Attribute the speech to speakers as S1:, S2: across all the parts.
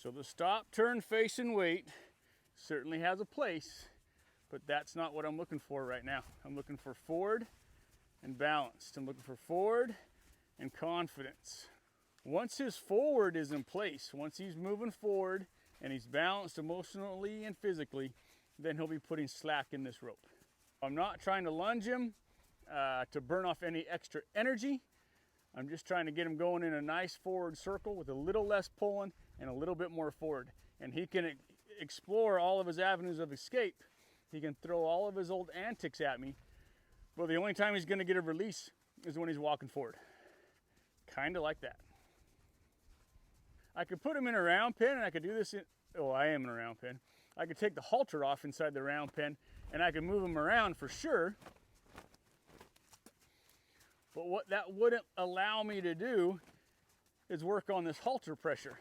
S1: So the stop, turn, face, and wait certainly has a place, but that's not what I'm looking for right now. I'm looking for forward and balanced. I'm looking for forward and confidence. Once his forward is in place, once he's moving forward and he's balanced emotionally and physically, then he'll be putting slack in this rope. I'm not trying to lunge him to burn off any extra energy. I'm just trying to get him going in a nice forward circle with a little less pulling and a little bit more forward. And he can explore all of his avenues of escape. He can throw all of his old antics at me, but the only time he's going to get a release is when he's walking forward. Kind of like that. I could put him in a round pen, and I could do this I am in a round pen. I could take the halter off inside the round pen, and I could move him around for sure. But what that wouldn't allow me to do is work on this halter pressure.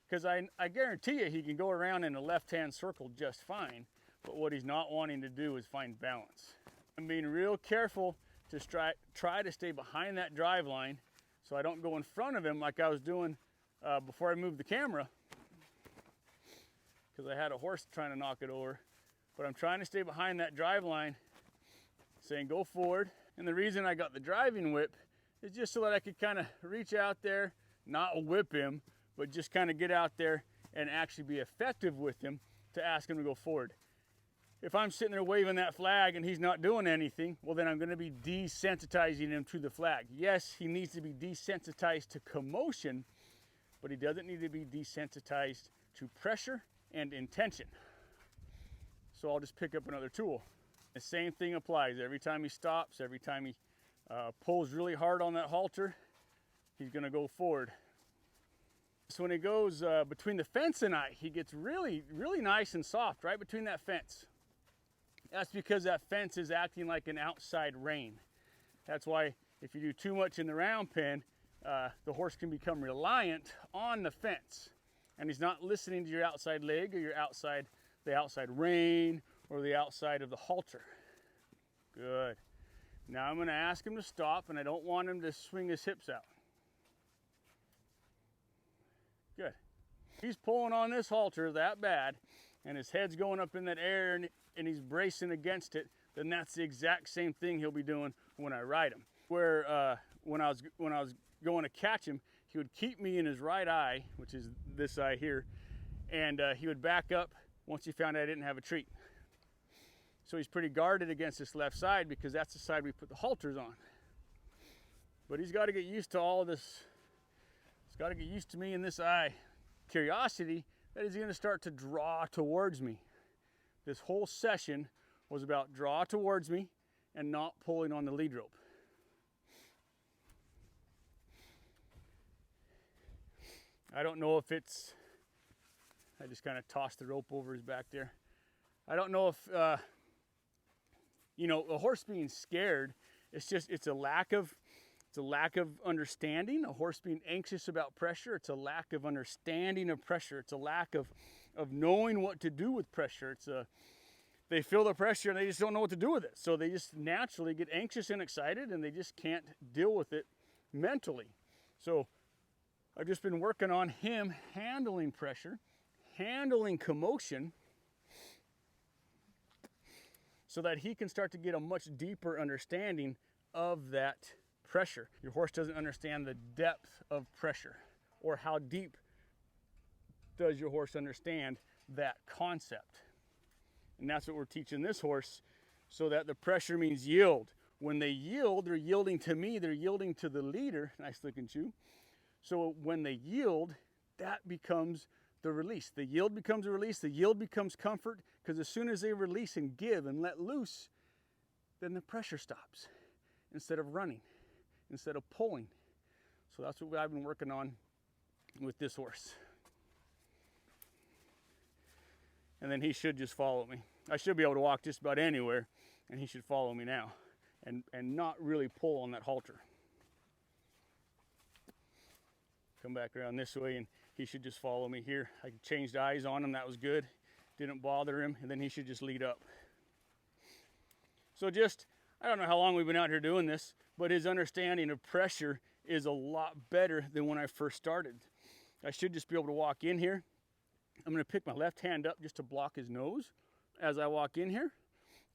S1: Because I guarantee you he can go around in a left-hand circle just fine, but what he's not wanting to do is find balance. I'm being real careful to try to stay behind that drive line so I don't go in front of him like I was doing before I moved the camera, because I had a horse trying to knock it over. But I'm trying to stay behind that drive line, saying go forward. And the reason I got the driving whip is just so that I could kind of reach out there, not whip him, but just kind of get out there and actually be effective with him to ask him to go forward. If I'm sitting there waving that flag and he's not doing anything, well, then I'm going to be desensitizing him to the flag. Yes, he needs to be desensitized to commotion, but he doesn't need to be desensitized to pressure and intention. So I'll just pick up another tool. The same thing applies. Every time he stops, every time he pulls really hard on that halter, he's going to go forward. So when he goes between the fence and I, he gets really, really nice and soft right between that fence. That's because that fence is acting like an outside rein. That's why if you do too much in the round pen, the horse can become reliant on the fence, and he's not listening to your outside leg or the outside rein or the outside of the halter. Good. Now I'm going to ask him to stop, and I don't want him to swing his hips out. Good. He's pulling on this halter that bad, and his head's going up in that air, and he's bracing against it, then that's the exact same thing he'll be doing when I ride him. Where when I was going to catch him, he would keep me in his right eye, which is this eye here, and he would back up once he found I didn't have a treat. So he's pretty guarded against this left side because that's the side we put the halters on. But he's got to get used to all of this. He's got to get used to me in this eye. Curiosity that he's going to start to draw towards me. This whole session was about draw towards me and not pulling on the lead rope. I don't know if it's, I just kind of tossed the rope over his back there. I don't know if, you know, a horse being scared, it's a lack of understanding. A horse being anxious about pressure, it's a lack of understanding of pressure. It's a lack of knowing what to do with pressure. They feel the pressure and they just don't know what to do with it. So they just naturally get anxious and excited, and they just can't deal with it mentally. So I've just been working on him handling pressure, handling commotion, so that he can start to get a much deeper understanding of that pressure. Your horse doesn't understand the depth of pressure, or how deep does your horse understand that concept. And that's what we're teaching this horse, so that the pressure means yield. When they yield, they're yielding to me, they're yielding to the leader. Nice looking shoe. So when they yield, that becomes the release. The yield becomes a release. The yield becomes comfort, because as soon as they release and give and let loose, then the pressure stops instead of running, instead of pulling. So that's what I've been working on with this horse. And then he should just follow me. I should be able to walk just about anywhere, and he should follow me now and not really pull on that halter. Come back around this way, and he should just follow me here. I changed eyes on him, that was good. Didn't bother him, and then he should just lead up. So I don't know how long we've been out here doing this, but his understanding of pressure is a lot better than when I first started. I should just be able to walk in here, I'm gonna pick my left hand up just to block his nose as I walk in here,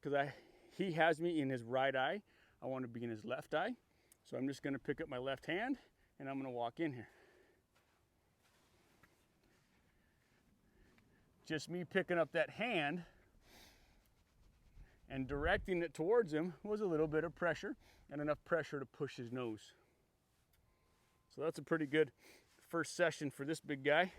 S1: because he has me in his right eye. I want to be in his left eye. So I'm just gonna pick up my left hand and I'm gonna walk in here. Just me picking up that hand and directing it towards him was a little bit of pressure, and enough pressure to push his nose. So that's a pretty good first session for this big guy.